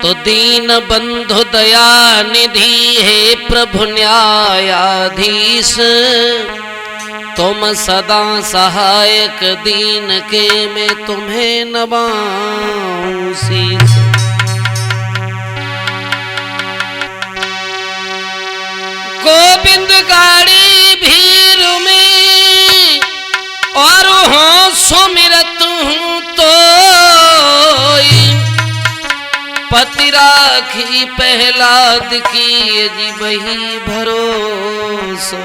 तो दीन बंधु दया निधि है प्रभु न्यायाधीश, तुम सदा सहायक दीन के मैं तुम्हें नवाऊं शीश। गोविंद गाड़ी भीड़ में और हो सुमिरत हूँ तो पति राखी पहलाद की जी वही भरोसा।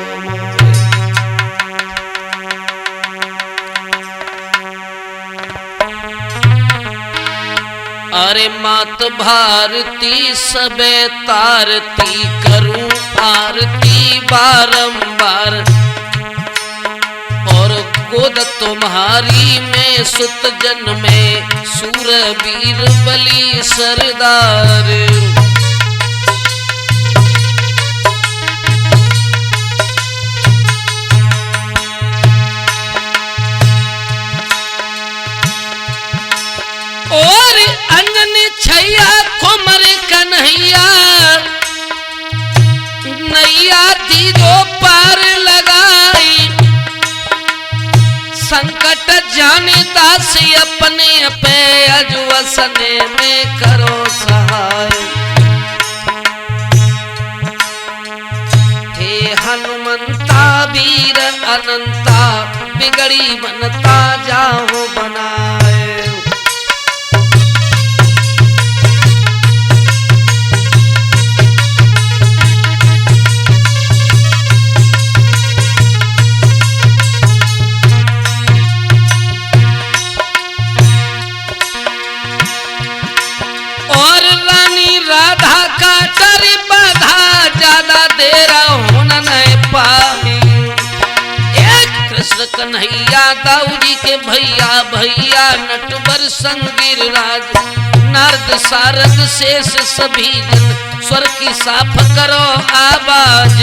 अरे मात भारती सबे तारती करूं आरती बारंबार, और गोद तुम्हारी में सुत जन में सूरवीर बलि सरदार। और अंजन छैया कुमर कन्हैया, नैया दी जो पार लगाई, संकट जाने दास अपने पे अजवसने में करो सहाय। हे हनुमंता वीर अनंता, बिगड़ी बनता जाओ बनाए। कन्हैया दाऊदी के भैया भैया नटवर संगीर राज, नारद सारद शेष सभी जन, स्वर की साफ करो आवाज।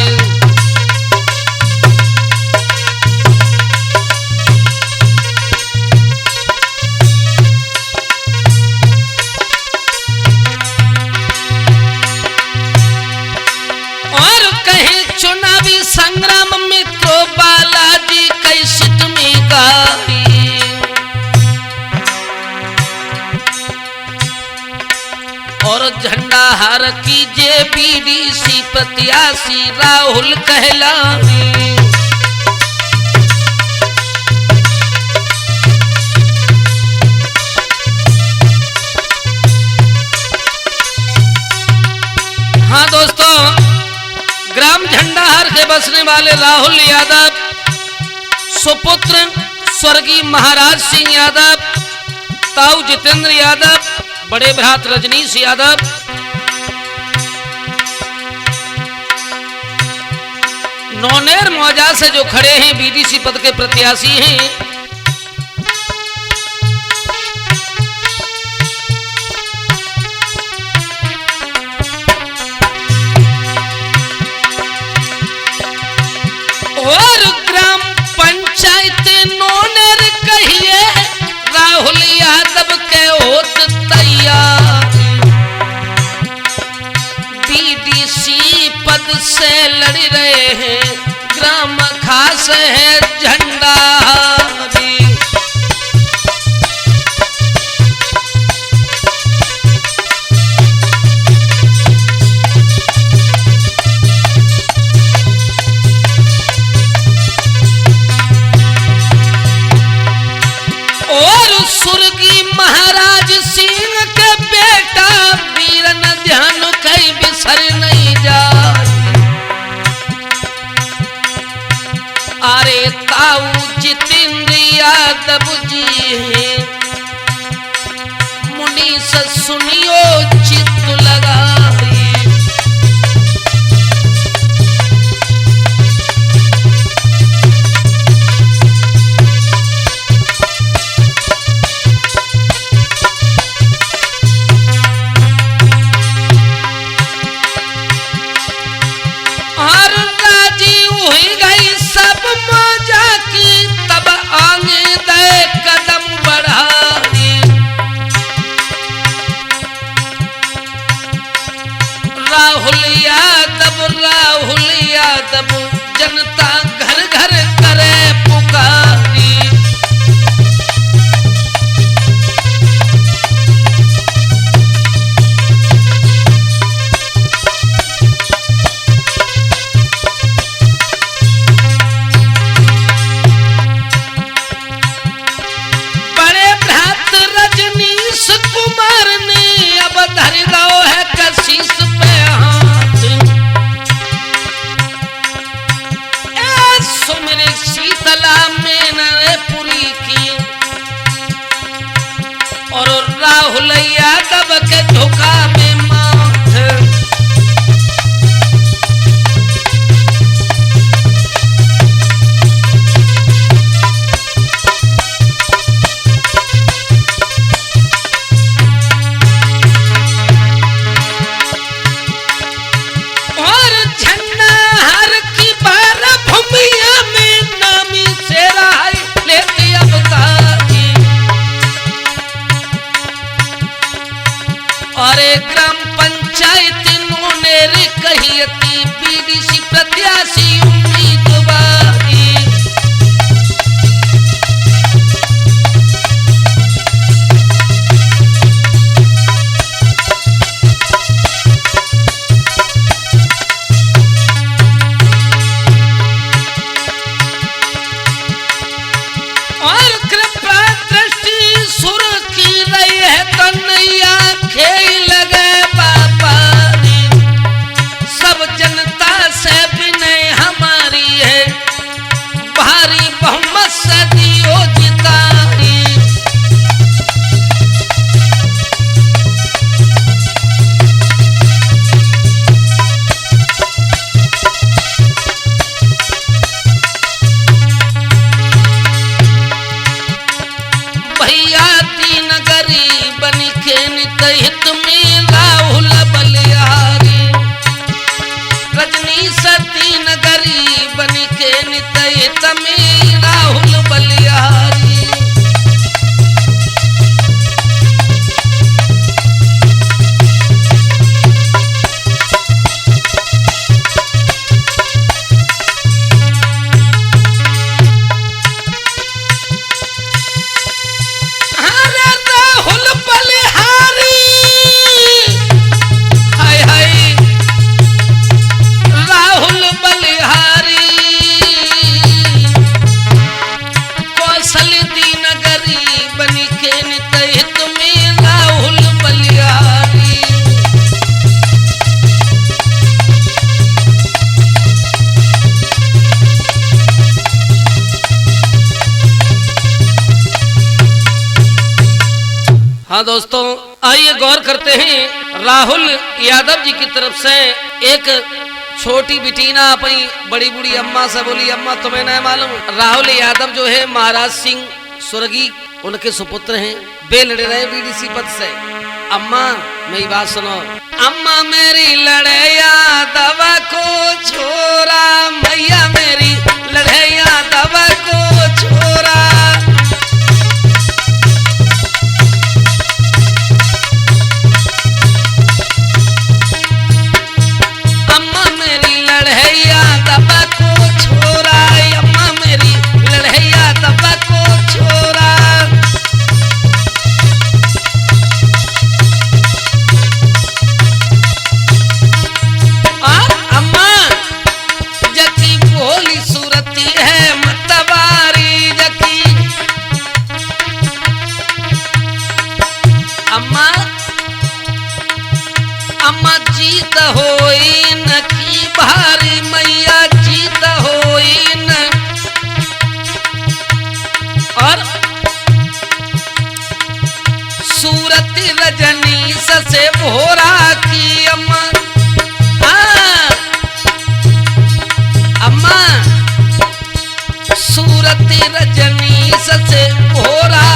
और कहे चुनावी संग्राम में तो बालाजी कैसे तुम्हें गाई, और झंडा हार कीजिए बीडीसी प्रत्याशी राहुल कहलाए। हाँ दोस्तों, ग्राम झंडाहार से बसने वाले राहुल यादव, सुपुत्र स्वर्गीय महाराज सिंह यादव, ताऊ जितेंद्र यादव, बड़े भ्रात रजनीश यादव, नौनेर मौजा से जो खड़े हैं बीडीसी पद के प्रत्याशी हैं। और ग्राम पंचायत नौनेर कहिए राहुल यादव के होत तैयार, बीडीसी पद से लड़ रहे हैं ग्राम खास है झंडाहारी। स्वर्गीय महाराज सिंह के बेटा वीरन ध्यान कहीं बिसर नहीं जाए। अरे ताऊ जितेंद्र राहुल यादव जनता घर घर करे पुकारी। बड़े भ्रात रजनीश कुमार ने अब धर दो है कशीस पे हाथ। सुमेरे शीतला में पुरी की और राहुल यादव के धोखा में माथ। और झंडा हर की बार भूमिया में नामी से राय लेती अवतारी। और ग्राम पंचायत इन्होंने रे कहियती बीडीसी प्रत्याशी उम्मीदवारी। और कृपा दृष्टि सुर की रही है कन्हैया खेल लगे बापारी। सब जनता से विनय हमारी है भारी बहुमत से दियो जितारी। भैया तीन गरीबन के नित हित में राहुल बलिहारी। रजनीश तीन गरीबन के नित हित में राहुल बलिहारी। अरे राहुल बलिहारी हाय हाय राहुल बलिहारी। कौशल दीन गरीबन के नित हित में राहुल बलिहारी। हाँ दोस्तों, आइए गौर करते हैं। राहुल यादव जी की तरफ से एक छोटी बिटीना अपनी बड़ी बूढ़ी अम्मा से बोली, अम्मा तुम्हें नहीं मालूम राहुल यादव जो है महाराज सिंह स्वर्गीय उनके सुपुत्र हैं, वे लड़ रहे बीडीसी पद से। अम्मा मेरी बात सुनो, अम्मा मेरी लड़े यादव को छोरा, मैया मेरी लड़े यादव को छोरा। अम्मा मेरी लड़ैया दबा को छोरा, अम्मा मेरी लड़ैया दबा को छोरा। और अम्मा जकी भोली सूरती है मतवारी जकी। अम्मा अम्मा जीत होई न की भारी, मैया जीत होई न। और सूरत रजनी से भोरा की अम्मा। अम्मा सूरत रजनी से भोरा।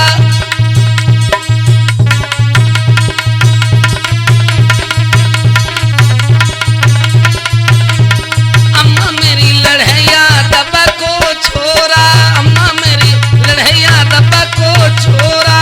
अम्मा मेरी लड़ैया दबा को छोरा, अम्मा मेरी लड़ैया दबा को छोरा।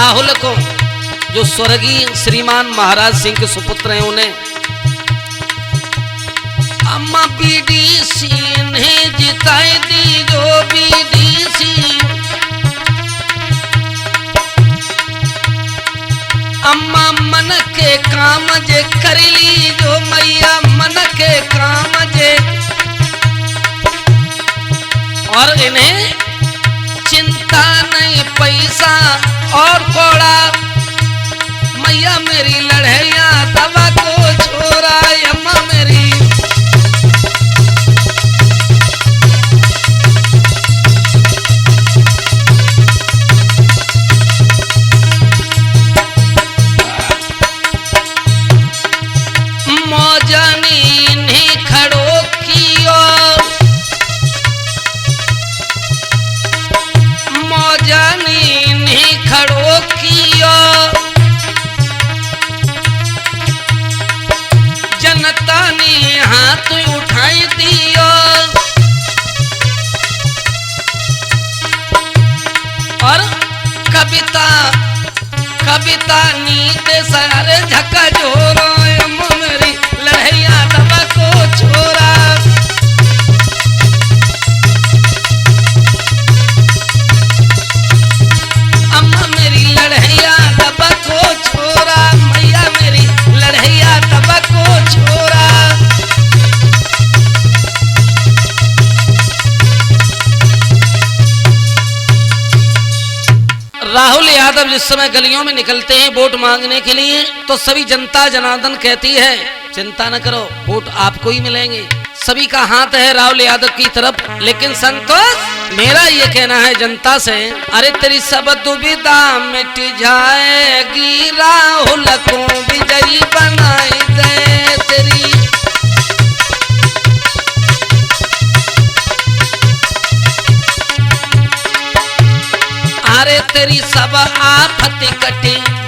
राहुल को, जो स्वर्गीय श्रीमान महाराज सिंह के सुपुत्र हैं, उन्हें अम्मा बीडीसी ने जिताई दी, जो बीडीसी अम्मा मन के काम जे कर ली, जो मैया मन के काम जे, और इन्हें चिंता नहीं पैसा और कोड़ा, मैया मेरी लड़ैया दवा को छोड़ा, अम्मा मेरी मौजानी नहीं खड़ो कियो, मौजानी नहीं खड़ो कियो, जनता ने हाथ उठाई दियो, और कविता कविता नीत सारे झका जोरो, अम्मा मेरी लड़ैया दवा को छोड़ा, अम्मा मेरी लड़ैया दवा को छोड़ा, मैया मेरी लड़ैया दवा को छोड़ा। राहुल यादव जिस समय गलियों में निकलते हैं वोट मांगने के लिए, तो सभी जनता जनार्दन कहती है चिंता न करो, वोट आपको ही मिलेंगे। सभी का हाथ है राहुल यादव की तरफ, लेकिन संतोष मेरा ये कहना है जनता से, अरे तेरी सब दुविधा मिट जाएगी, राहुल को विजयी बनाई दे तेरी, अरे तेरी सब आफत कट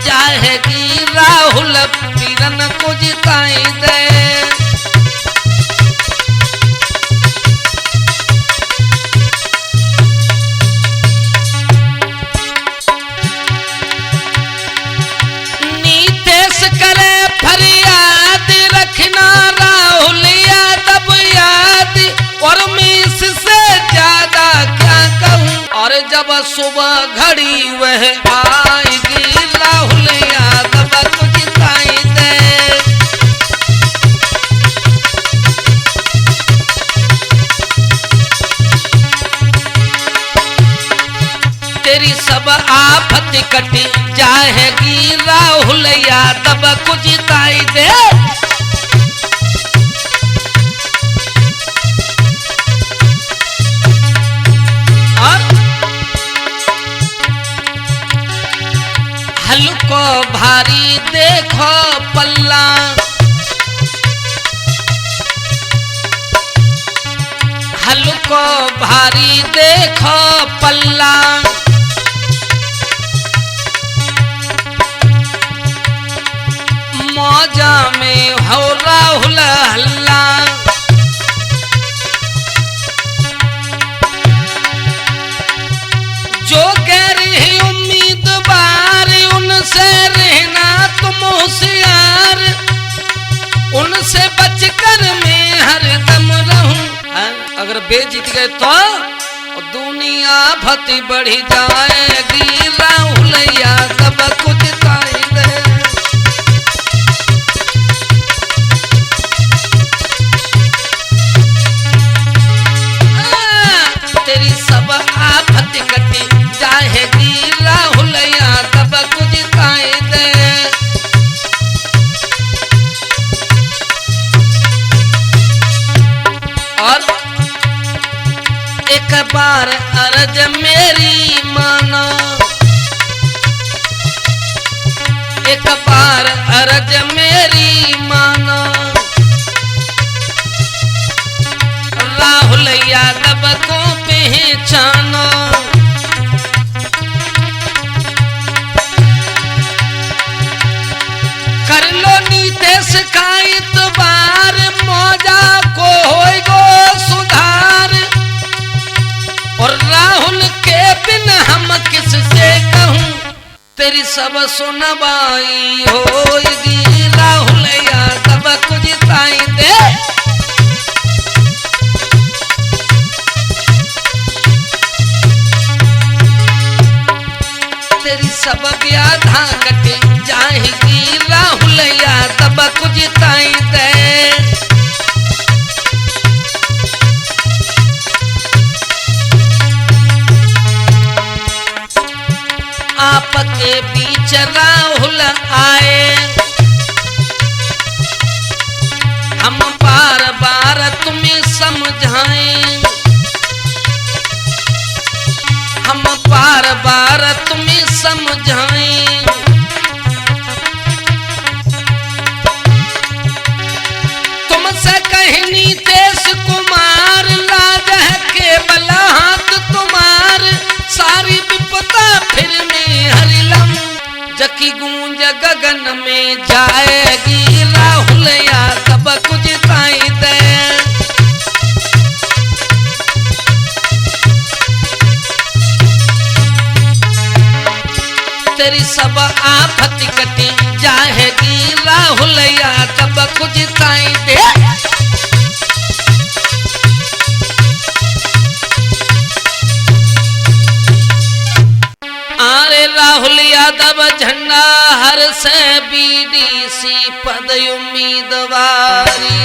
जाएगी, राहुल पीरन को जिताई दे। नीतीश करे फरियाद, रखना राहुल यादव याद, और मैं इससे ज्यादा क्या कहूँ, और जब सुबह घड़ी वह आएगी, राहुल यादव को जिताई दे। तेरी सब आफत कट जाएगी, राहुल यादव को जिताई दे। हल्को भारी देखो पल्ला, हल्को भारी देखो पल्ला, मौजा में हो राहुल हल्ला, जो गैर ही उम्मीदवार उनसे रहना तुम होशियार, उनसे बचकर मैं हरदम रहूं। अगर बेजीत गए तो दुनिया भती बढ़ जाएगी, राहुल यादव को जिताई दे। तेरी सब आफत कट जाएगी, राहुल यादव को जिताई दे। और एक बार अर्ज मेरी मानो, एक बार अर्ज मेरी मानो, राहुल यादव को पहचानो, कर लो नीतीश का इतबार, मौजा को होएगो सुधार, और राहुल के बिन हम किससे कहूं, तेरी सब सुनवाई होगी राहुल यादव कुछ ताई दे। तेरी सब व्याधा कट जाएगी राहुल यादव कुछ ताई दे। आपके बीच राहुल आए, हम बार बार तुम्हें समझाएं, हम बार बार तुम्हें समझाएं। तुमसे कहनी तेज कुमार लाज है केवल हाथ तुम्हार, सारी विपदा फिर में हरिलम जकी गूंज गगन में जाएगी राहुल यादव कुछ ताई दे। तेरी सब आफत कटी जाएगी राहुल यादव कुछ ताई दे। आरे राहुल यादव झंडा हर से बीडीसी पद उम्मीदवारी।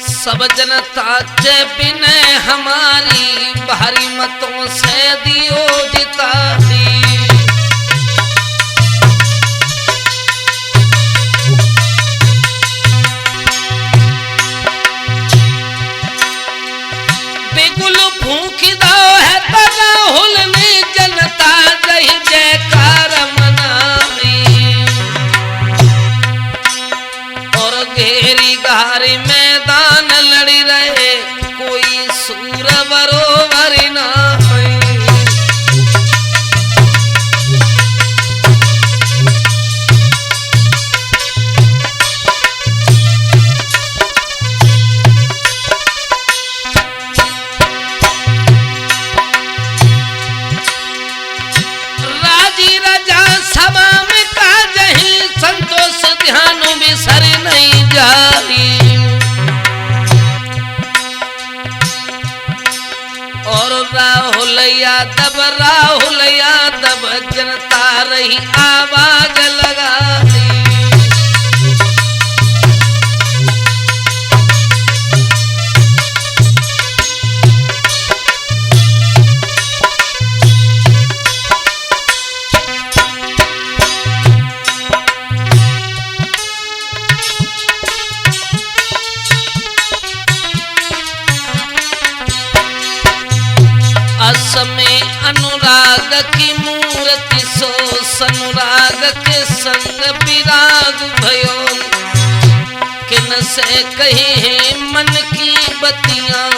सब जनता के बिनय हमारी भारी मतों से दियो जितारी। बिगुल फूंक दो है तो राहुल ने जनता जय जयकार मनाई। और घेरी गहरी मैदान लड़ी रहे कोई सूर बरोबर ना। सभा में काजही संतोष ध्यान बिसर नहीं जाई। और राहुल यादव जनता रही आवाज लगा दी। असमें अनुराग की मूर्ति सो सनुराग के संग विराग भयो। किन से कहे हैं मन की बतियां,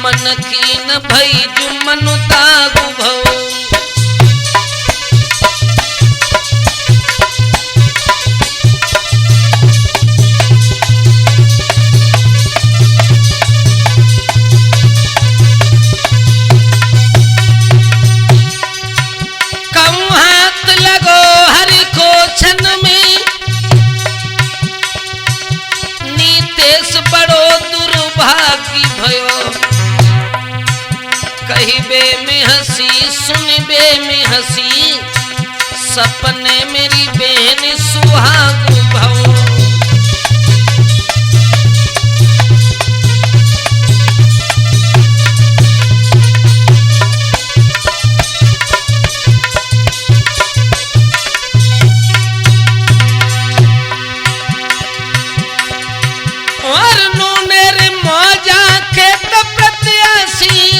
मन की न भई जो मनु तागु भव। कहिबे में हंसी सुनबे में हंसी, सपने मेरी बहन सुहाग भव।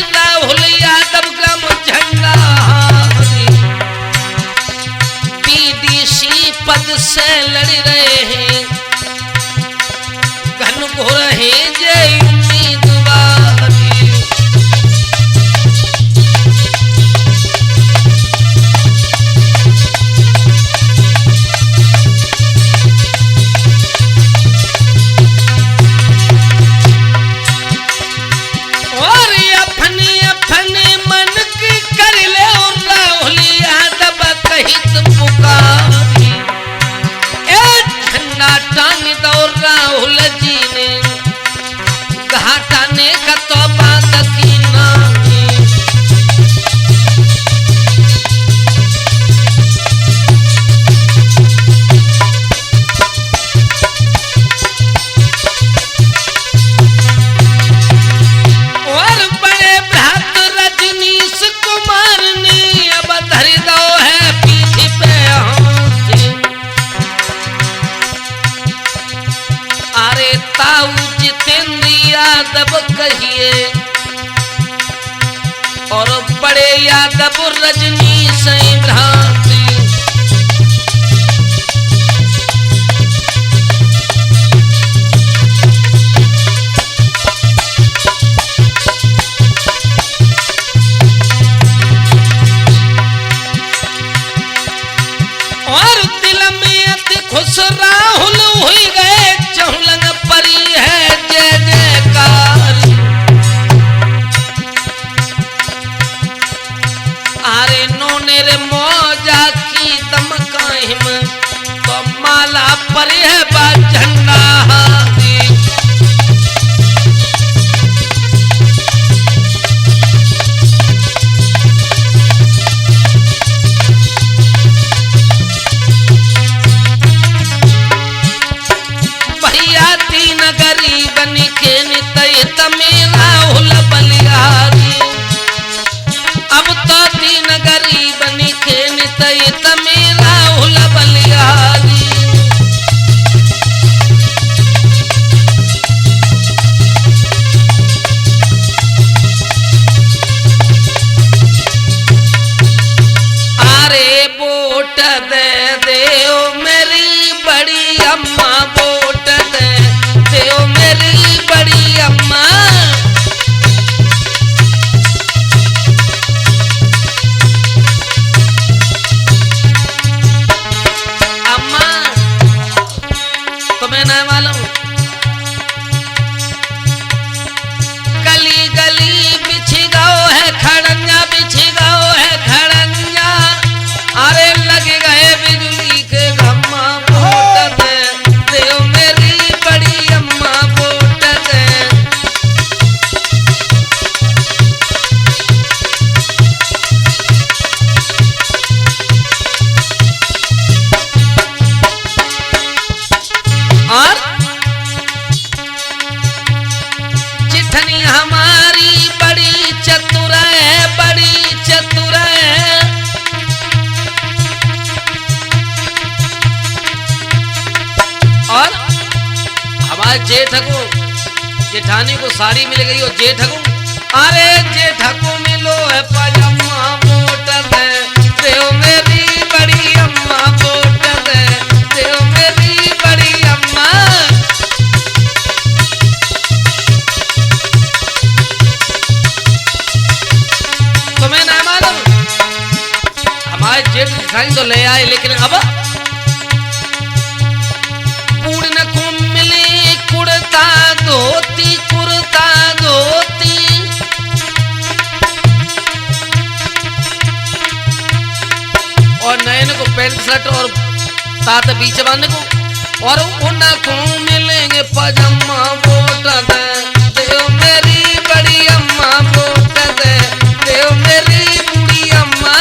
राहुल यादव ग्राम झंडा बीडीसी पद से लड़ रहे हैं, घनघोर है जय उम्मीदवार। राहुल जी ने घाटाने का तो बात की नामी। और बड़े भ्रात रजनीश कुमार ने अब धर दो है पीठ पे हाथ। अरे ताऊ जितेंद्र यादव कहिए और बड़े यादव रजनीश भ्रांति। और दिल में अति खुश राहुल हुई गए चहुलंग परी है जय जयकार। अरे नोनेर मौजा की दमकाहिम तो माला पर है बा झंडा हाथी। भैया तीन गरीबन के नितय तमें राहुल बलिहारी। अब तो तीन गरीबन के नितय तमें राहुल बलिहारी। अरे वोट दे देओ मेरी बड़ी अम्मा, वोट दे देओ मेरी बड़ी अम्मा। अम्मा तुम्हें नहीं मालूम गली गली बिछी गाओ है खड़ंजा, बिछी गाओ है खड़ंजा। अरे लग गए बिजली के घम्मा, वोट दे देओ मेरी बड़ी अम्मा, वोट दे। और जिठनी हमारी बड़ी चतुर है, बड़ी चतुर है। और हमारे जेठ को जेठानी को साड़ी मिल गई और जेठ को अरे जेठ को मिलो है पजामा, वोट दे देओ मेरी बड़ी अम्मा, वोट दे देओ मेरी बड़ी अम्मा। तुम्हें ना मालूम हमारे जेठ जेठानी तो ले आए, लेकिन अब पूर्ण को मिले कुर्ता धोती, कुर्ता धोती। और नयन को पैंट शर्ट और तात बीच बांधने को। और उनको मिलेंगे पजामा, वोट दे देओ मेरी बड़ी अम्मा, वोट दे देओ मेरी बूढ़ी अम्मा।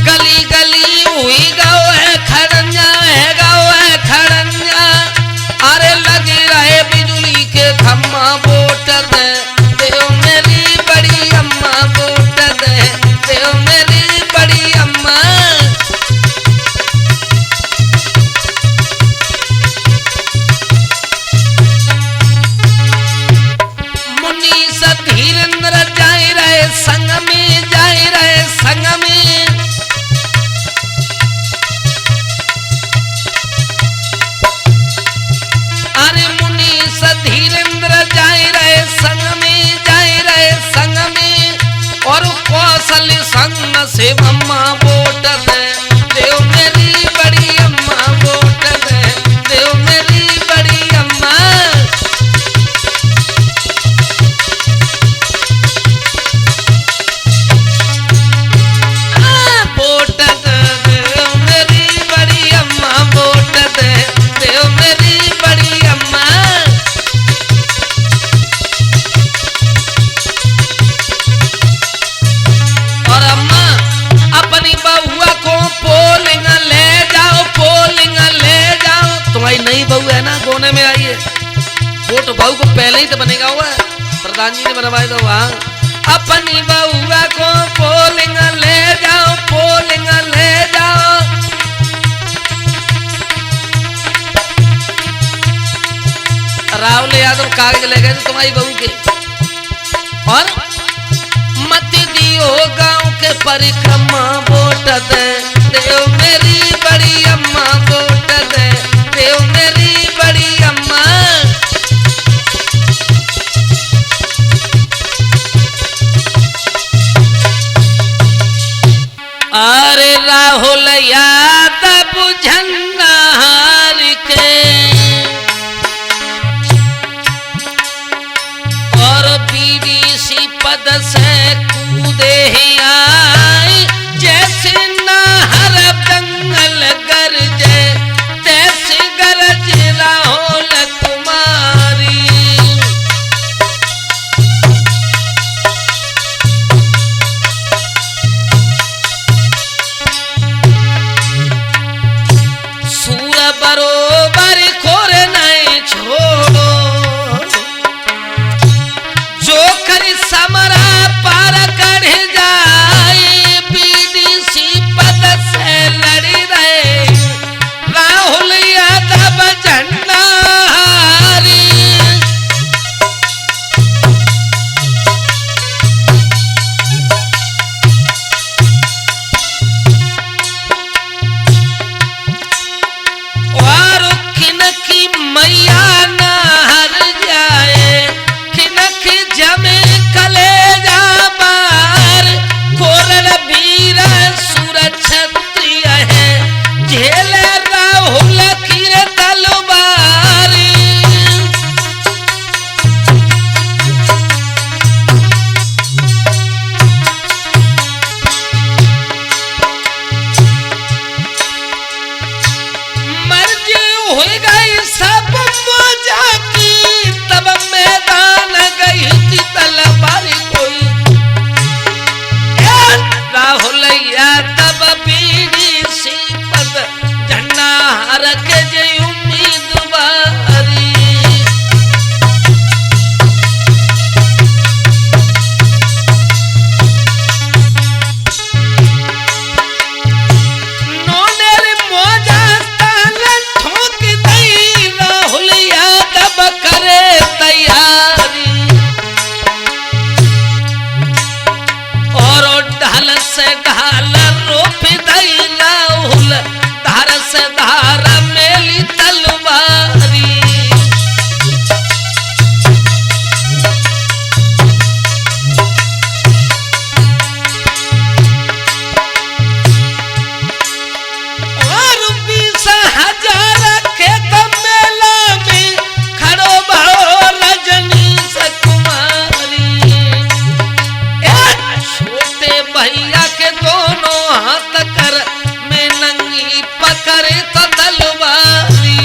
गली गली हुई गाँव है खड़ंजा, है गाँव है खड़ंजा। अरे लगे रहे बिजली के खम्मा, वोट दे देओ मेरी बड़ी अम्मा, वोट दे देओ मेरी बड़ी अम्मा। मुनीस धीरेन्द्र जाए रहे संग में, जाए रहे संग में। अरे मुनीस धीरेन्द्र जाए रहे संग में, जाए रहे संग में। और कौशल संग से अम्मा, वोट दे देओ मेरी बड़ी अम्मा, वोट दे देओ मेरी बड़ी अम्मा। अपनी बहू है ना गोने में आई है, वो तो बहू को पहले ही तो बनेगा हुआ प्रधान जी ने बनवाए तो वहां अपनी बउआ को पोलिंग ले जाओ, पोलिंग ले जाओ। राहुल यादव कागज ले गए थे तुम्हारी बहू के, और मत दियो गांव के परिक्रमा वोट दे, देव मेरी बड़ी अम्मा वोट दे, देव मेरी बड़ी अम्मा। अरे राहुल यादव झंडा हार के और बीडीसी पद से कूदे आई, जैसे नहर दंगल गरजे तैसे गरज राहुल कुमारी। सूर बरोबर खोर नहीं छोड़ो, जो कर समरा पार कर जाए, बीडीसी पद से लड़ रहे राहुल यादव झंडा हारी। और खिनकी मैया न हर जाए, खिनक जमे कलेजा बार, कोरल वीर सुर क्षत्रिय है, झेल राहुल की तलवारी। मर्ज हो गई सब मौजा की, तब मैदान गई थी तलवार कोई। राहुल यादव बीडीसी पद झंडा हार के जय उम्मीदवारी। नोनेर मौजा ताल ठोक दई, राहुल यादव करे तैयारी, और ढाल से ढाल रोप दई राहुल, धार से धार मेली तलवारी। और 20,000 के मेला में खड़ो भाओ रजनीश कुमारी। छोटे भैया के दोनों हाथ कर में नंगी पकड़े तो तलवारी।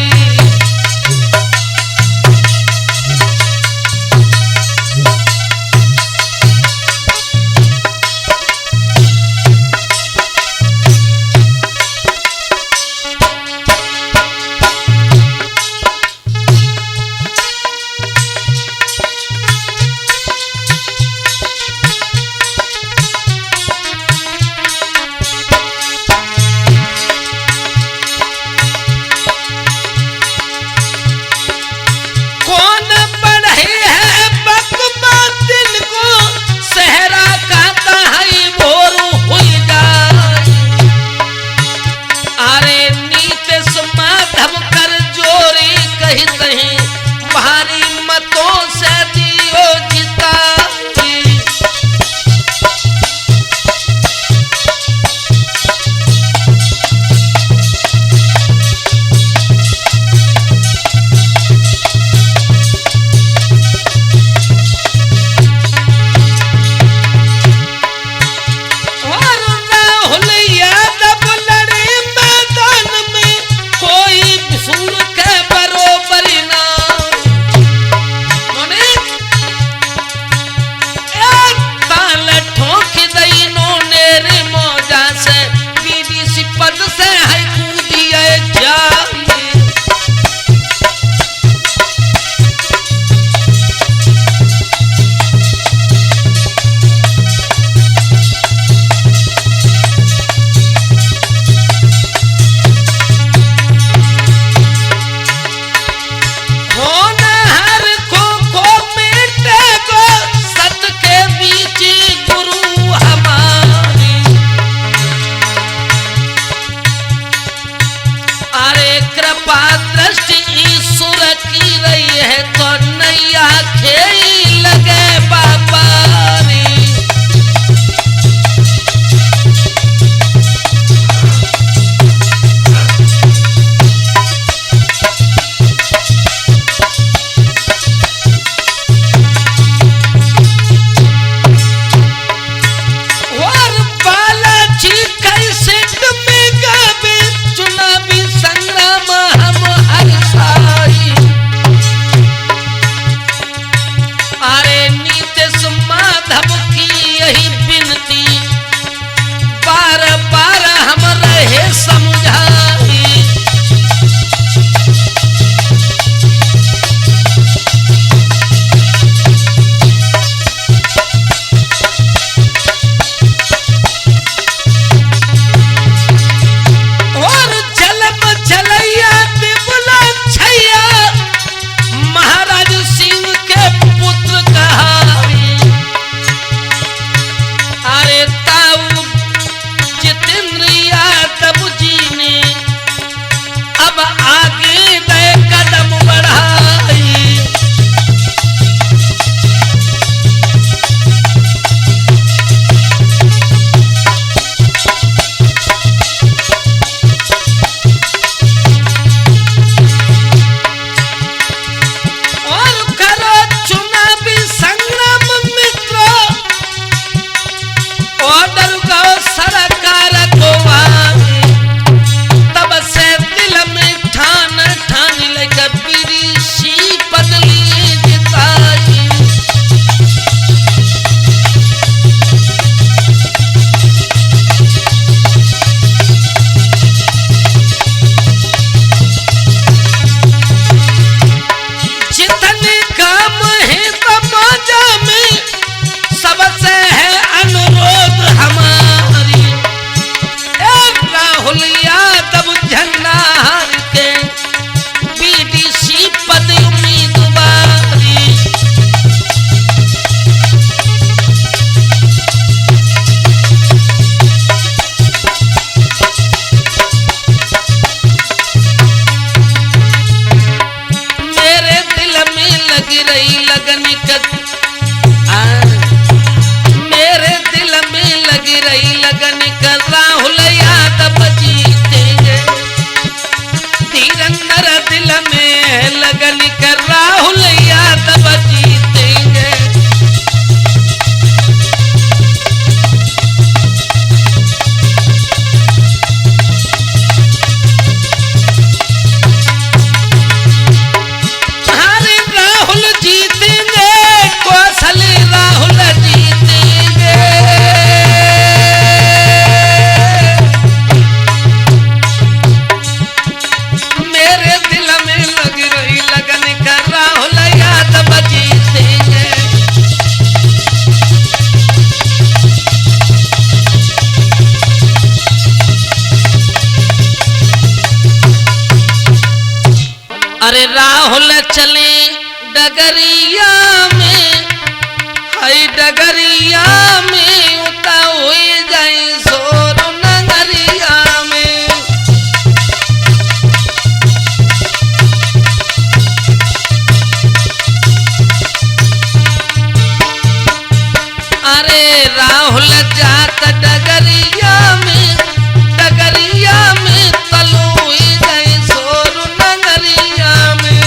अरे राहुल चले डगरिया में, हाय डगरिया में उता हुई जाए सोर नगरिया में। अरे राहुल जात डगरिया में, डगरिया में तलो हुई जाए सोर नगरिया में।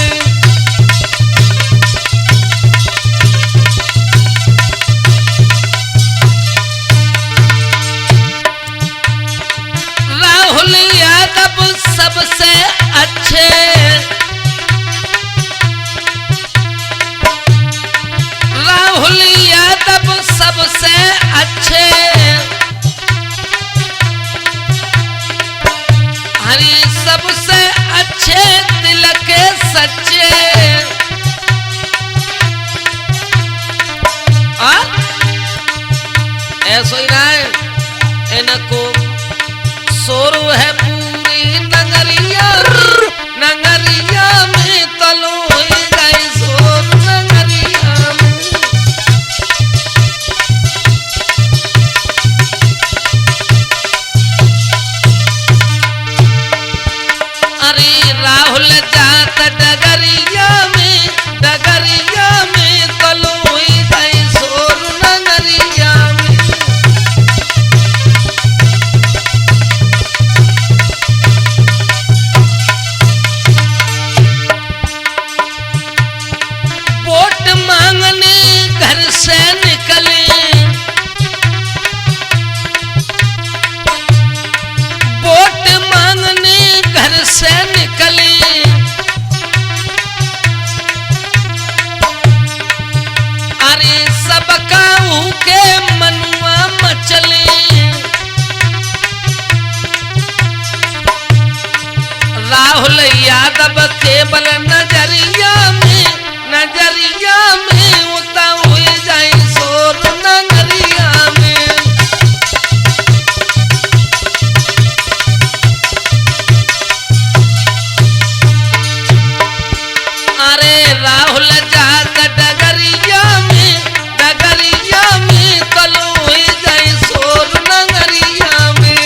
राहुल यादव सबसे अच्छे, राहुल यादव सबसे अच्छे, हरी सबसे अच्छे दिल के सच्चे। ऐसा ही ना है, इनको सोरू है पूरी नगरिया, नगरिया में तलो हुई जाए सोर नगरिया में। अरे राहुल जात डगरिया में, डगरिया में तलो हुई जाए सोर नगरिया में। वोट मांगने घर से निकले, वोट मांगने घर से निकले। अरे सबका के मनुआ मचले। राहुल यादव केवल नजरिया में, नजरिया में उता हुई जाए सोर नगरिया में। अरे राहुल जात डगरिया में, डगरिया में तलो हुई जाए सोर नगरिया में।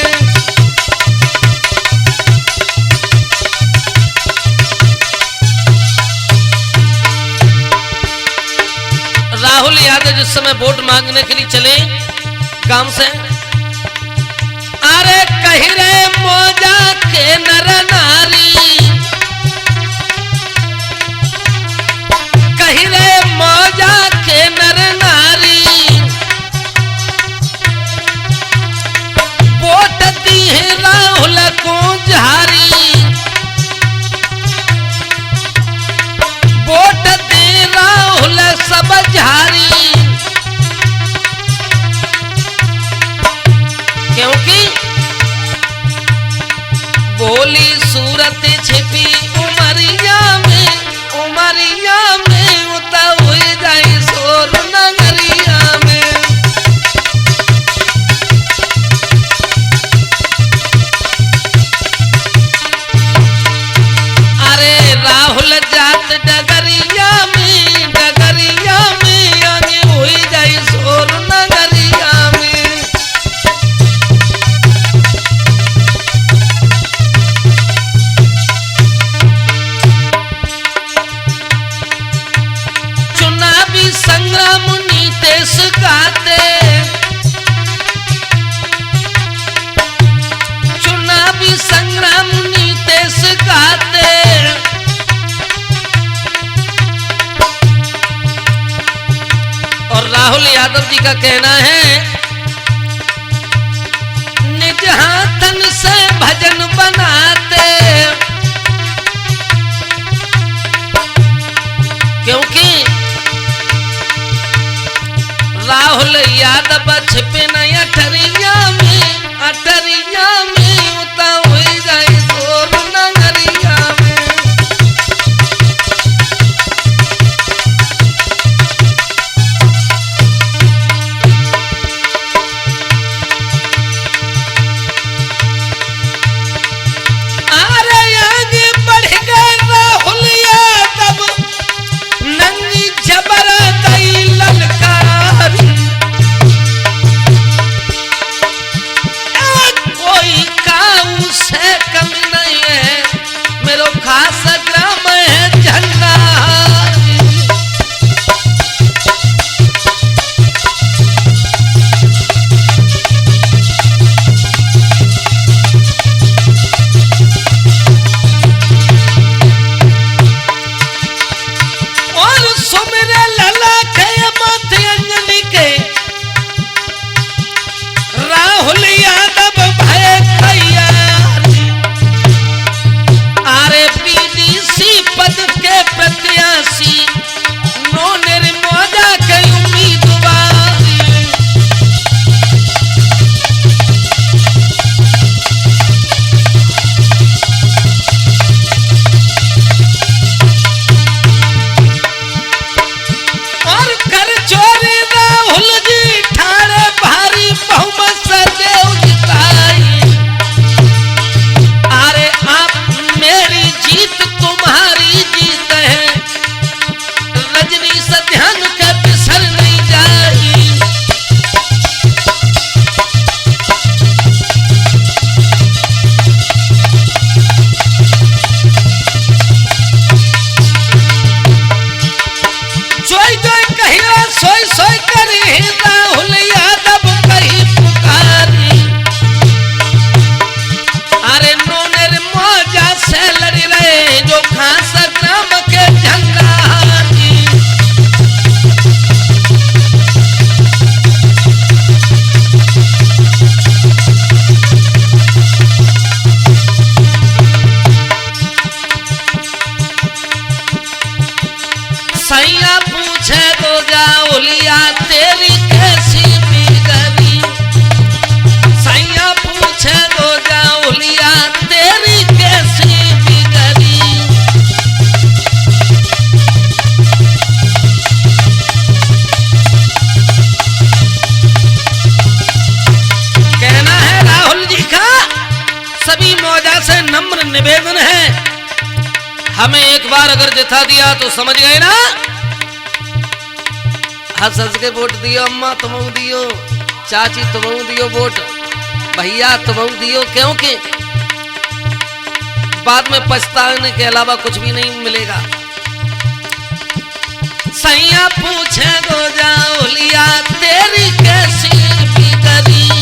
राहुल यादव जिस समय वोट मांगने के लिए चले गांव से, अरे कही रे मौजा के नर नारी, कही रे मौजा के नर नारी। वोट दी है राहुल को झारी, वोट दे राहुल सब झारी। क्योंकि बोली सूरत छिपी उमरिया में, उमरिया में उता हुई जाए सोर नगरिया में। अरे राहुल जात डगरिया में, डगरिया में आगे हुई जाए सोर नगरिया में। चुनावी संग्राम नीतीश गाते, चुनावी संग्राम नीतीश गाते। और राहुल यादव जी का कहना है, निज हाथन से भजन बनाते। क्योंकि राहुल यादव छिपे न अठरिया में, अठरिया में उता हुई जाए सोर नगरिया में। अरे आगे बढ़ गए राहुल हुलिया तेरी कैसी बिगड़ी। सैया पूछे गोजा हुलिया तेरी कैसी बिगड़ी। कहना है राहुल जी का सभी मौजा से नम्र निवेदन है, हमें एक बार अगर जिता दिया तो समझ गए ना, हंस हंस के वोट दियो, अम्मा तुम दियो, चाची तुम दियो वोट, भैया तुम दियो, क्योंकि बाद में पछताने के अलावा कुछ भी नहीं मिलेगा। सैया पूछे गोजा हुलिया तेरी कैसी बिगड़ी।